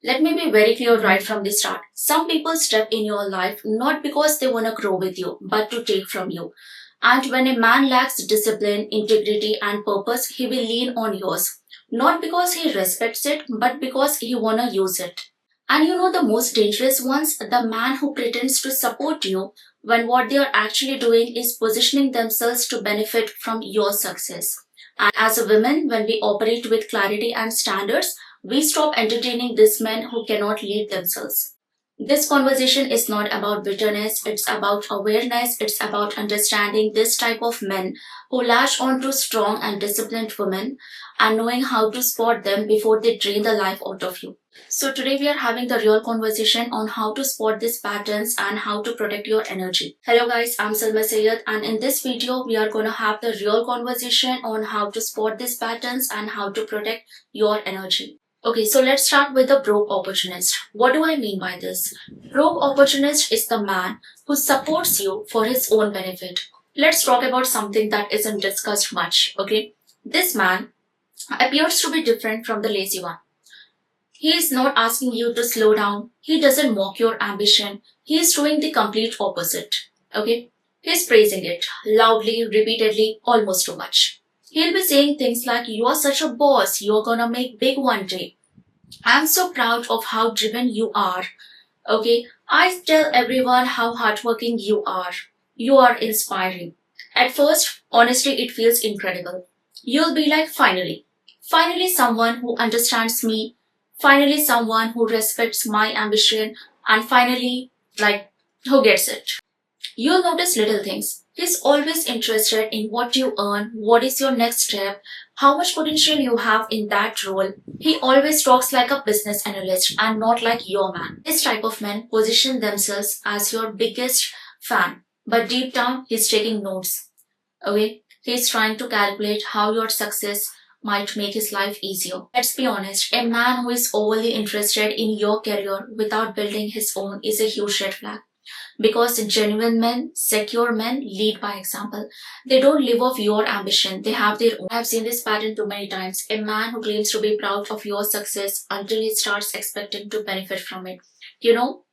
Let me be very clear right from the start. Some people step in your life not because they want to grow with you, but to take from you. And when a man lacks discipline, integrity, and purpose, he will lean on yours. Not because he respects it, but because he wanna use it. And you know the most dangerous ones? The man who pretends to support you when what they are actually doing is positioning themselves to benefit from your success. And as a woman, when we operate with clarity and standards, we stop entertaining these men who cannot lead themselves. This conversation is not about bitterness, it's about awareness, it's about understanding this type of men who latch on to strong and disciplined women and knowing how to spot them before they drain the life out of you. So today we are having the real conversation on how to spot these patterns and how to protect your energy. Hello guys, I'm Salma Sayed, and in this video we are going to have the real conversation on how to spot these patterns and how to protect your energy. Okay, so let's start with the broke opportunist. What do I mean by this? Broke opportunist is the man who supports you for his own benefit. Let's talk about something that isn't discussed much, okay? This man appears to be different from the lazy one. He is not asking you to slow down. He doesn't mock your ambition. He is doing the complete opposite, okay? He is praising it loudly, repeatedly, almost too much. He'll be saying things like, "You are such a boss, you're gonna make big one day. I'm so proud of how driven you are. Okay, I tell everyone how hardworking you are. You are inspiring." At first, honestly, it feels incredible. You'll be like, finally someone who understands me, finally someone who respects my ambition, and finally, like, who gets it. You'll notice little things. He's always interested in what you earn, what is your next step, how much potential you have in that role. He always talks like a business analyst and not like your man. This type of men position themselves as your biggest fan, but deep down he's taking notes. Okay? He's trying to calculate how your success might make his life easier. Let's be honest, a man who is overly interested in your career without building his own is a huge red flag. Because genuine men, secure men lead by example. They don't live off your ambition, they have their own. I've seen this pattern too many times. A man who claims to be proud of your success until he starts expecting to benefit from it. You know,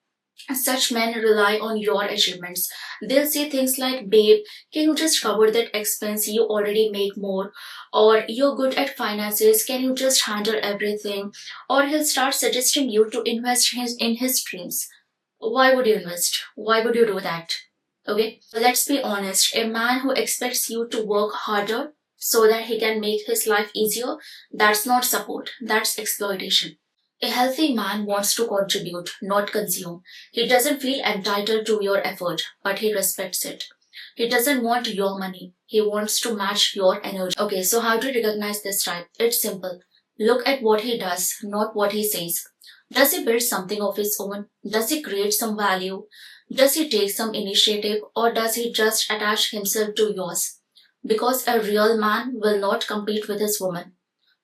such men rely on your achievements. They'll say things like, "Babe, can you just cover that expense? You already make more." Or, "You're good at finances, can you just handle everything?" Or he'll start suggesting you to invest in his dreams. Why would you invest? Why would you do that? Okay, let's be honest. A man who expects you to work harder so that he can make his life easier, that's not support, that's exploitation. A healthy man wants to contribute, not consume. He doesn't feel entitled to your effort, but he respects it. He doesn't want your money. He wants to match your energy. Okay, so how to recognize this type? It's simple. Look at what he does, not what he says. Does he build something of his own? Does he create some value? Does he take some initiative, or does he just attach himself to yours? Because a real man will not compete with his woman,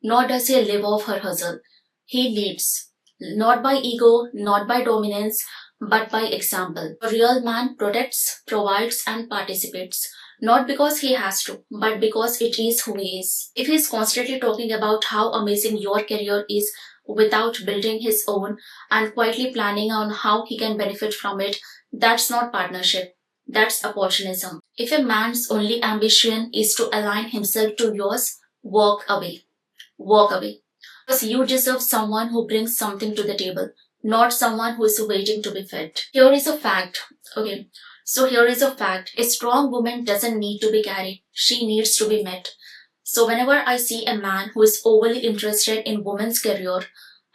nor does he live off her hustle. He leads, not by ego, not by dominance, but by example. A real man protects, provides, and participates. Not because he has to, but because it is who he is. If he is constantly talking about how amazing your career is without building his own and quietly planning on how he can benefit from it, that's not partnership. That's opportunism. If a man's only ambition is to align himself to yours, walk away. Walk away. Because you deserve someone who brings something to the table, not someone who is waiting to be fed. Here is a fact. Okay. So here is a fact. A strong woman doesn't need to be carried. She needs to be met. So whenever I see a man who is overly interested in woman's career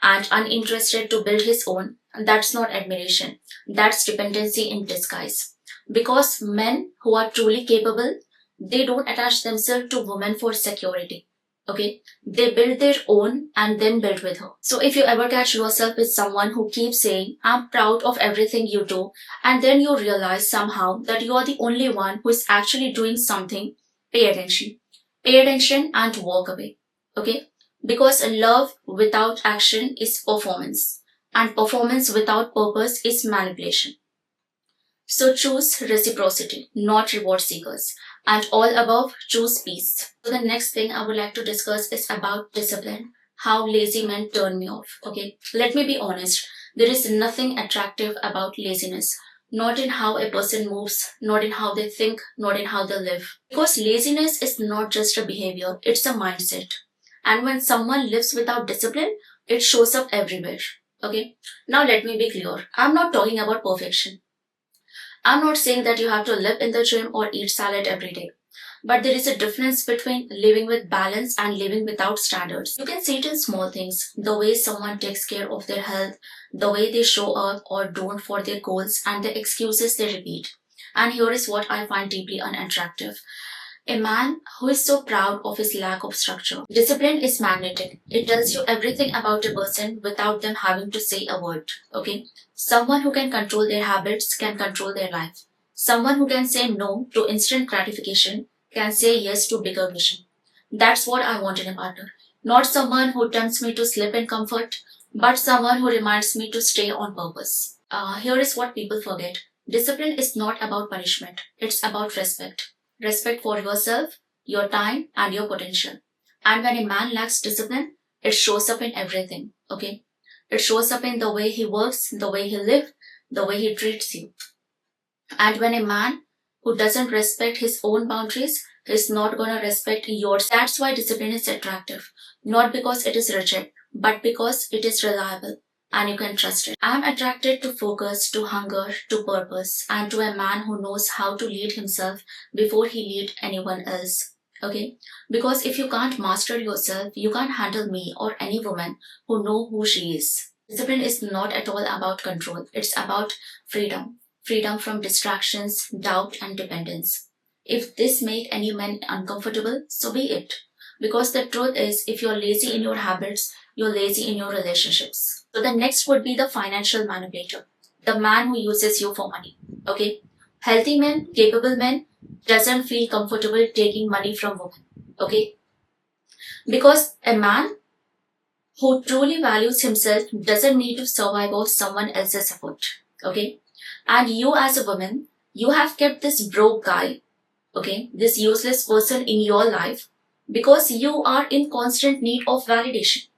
and uninterested to build his own, that's not admiration. That's dependency in disguise. Because men who are truly capable, they don't attach themselves to women for security. Okay? They build their own and then build with her. So if you ever catch yourself with someone who keeps saying, "I'm proud of everything you do," and then you realize somehow that you are the only one who is actually doing something, pay attention. Pay attention and walk away. Okay? Because love without action is performance. And performance without purpose is manipulation. So choose reciprocity, not reward seekers. And all above, choose peace. So the next thing I would like to discuss is about discipline. how lazy men turn me off. Okay, let me be honest. There is nothing attractive about laziness. Not in how a person moves, not in how they think, not in how they live. Because laziness is not just a behavior, it's a mindset. And when someone lives without discipline, it shows up everywhere. Okay, now let me be clear. I'm not talking about perfection. I'm not saying that you have to live in the gym or eat salad every day. But there is a difference between living with balance and living without standards. You can see it in small things, the way someone takes care of their health, the way they show up or don't for their goals, and the excuses they repeat. And here is what I find deeply unattractive. A man who is so proud of his lack of structure. Discipline is magnetic. It tells you everything about a person without them having to say a word. Okay? Someone who can control their habits can control their life. Someone who can say no to instant gratification can say yes to bigger vision. That's what I want in a partner. Not someone who tempts me to slip in comfort, but someone who reminds me to stay on purpose. Here is what people forget. Discipline is not about punishment. It's about respect. Respect for yourself, your time, and your potential. And when a man lacks discipline, it shows up in everything. Okay? It shows up in the way he works, the way he lives, the way he treats you. And when a man who doesn't respect his own boundaries is not going to respect yours. That's why discipline is attractive. Not because it is rigid, but because it is reliable and you can trust it. I'm attracted to focus, to hunger, to purpose, and to a man who knows how to lead himself before he lead anyone else. Okay? Because if you can't master yourself, you can't handle me or any woman who know who she is. Discipline is not at all about control. It's about freedom. Freedom from distractions, doubt, and dependence. If this make any man uncomfortable, so be it. Because the truth is, if you're lazy in your habits, you're lazy in your relationships. So the next would be the financial manipulator, the man who uses you for money. Okay, healthy men, capable men, doesn't feel comfortable taking money from women. Okay, because a man who truly values himself doesn't need to survive off someone else's effort. Okay, and you as a woman, you have kept this broke guy, okay, this useless person in your life because you are in constant need of validation.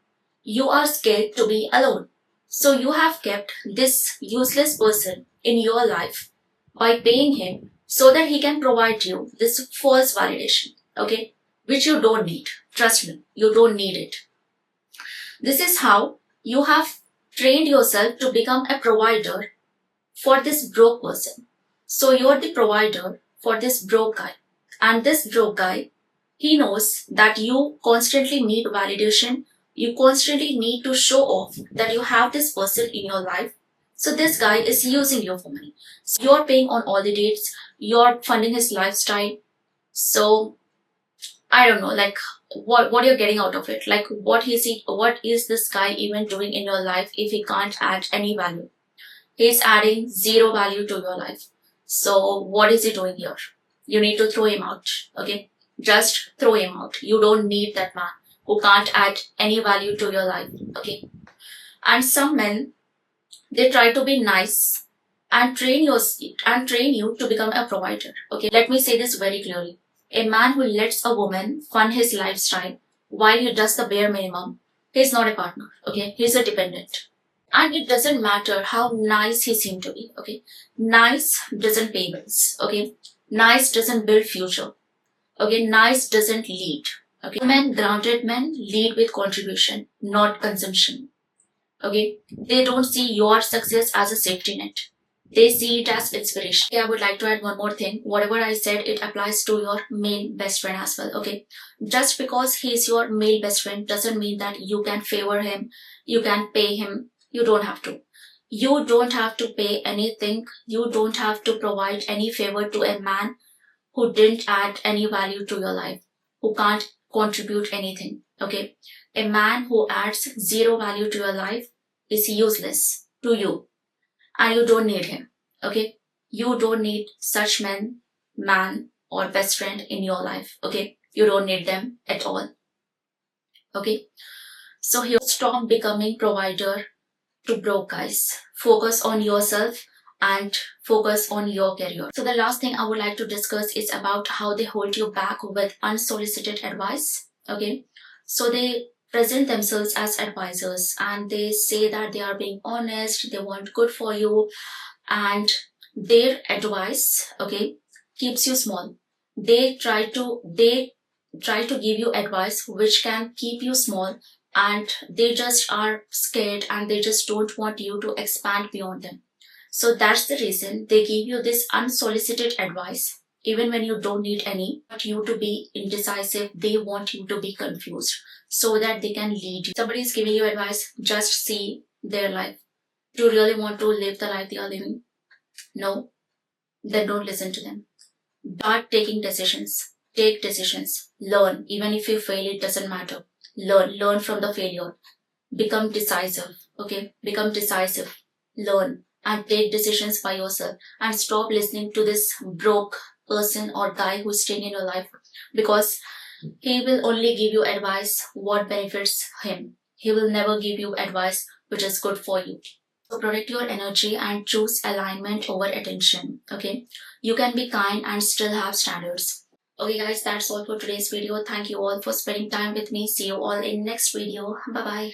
You are scared to be alone. So you have kept this useless person in your life by paying him so that he can provide you this false validation, okay, which you don't need. Trust me, you don't need it. This is how you have trained yourself to become a provider for this broke person. So you're the provider for this broke guy. And this broke guy, he knows that you constantly need validation. You constantly need to show off that you have this person in your life. So this guy is using you for money. So you're paying on all the dates. You're funding his lifestyle. So I don't know, like what you're getting out of it. Like what is this guy even doing in your life if he can't add any value? He's adding zero value to your life. So what is he doing here? You need to throw him out. Okay? Just throw him out. You don't need that man who can't add any value to your life. Okay? And some men, they try to be nice and train you to become a provider. Okay? Let me say this very clearly. A man who lets a woman fund his lifestyle while he does the bare minimum, he's not a partner. Okay? He's a dependent. And it doesn't matter how nice he seemed to be, okay? Nice doesn't pay bills, okay? Nice doesn't build future, okay? Nice doesn't lead, okay? Grounded men lead with contribution, not consumption, okay? They don't see your success as a safety net. They see it as inspiration. Okay, I would like to add one more thing. Whatever I said, it applies to your male best friend as well, okay? Just because he's your male best friend doesn't mean that you can favor him, you can pay him. You don't have to. You don't have to pay anything. You don't have to provide any favor to a man who didn't add any value to your life, who can't contribute anything. Okay? A man who adds zero value to your life is useless to you and you don't need him. Okay? You don't need such man or best friend in your life. Okay? You don't need them at all. Okay? So here, stop becoming provider to broke guys. Focus on yourself and focus on your career. So the last thing I would like to discuss is about how they hold you back with unsolicited advice. Okay. So they present themselves as advisors, and they say that they are being honest, they want good for you, and their advice, okay, keeps you small. They try to give you advice which can keep you small, and they just are scared and they just don't want you to expand beyond them. So that's the reason they give you this unsolicited advice, even when you don't need any. But you to be indecisive, they want you to be confused so that they can lead you. Somebody is giving you advice, just see their life. Do you really want to live the life they are living? No, then don't listen to them. Start taking decisions. Take decisions. Learn. Even if you fail, it doesn't matter. Learn from the failure. Become decisive. Okay? Become decisive. Learn and take decisions by yourself, and stop listening to this broke person or guy who's staying in your life, because he will only give you advice what benefits him. He will never give you advice which is good for you. So protect your energy and choose alignment over attention. Okay. You can be kind and still have standards. Okay guys, that's all for today's video. Thank you all for spending time with me. See you all in next video. Bye bye.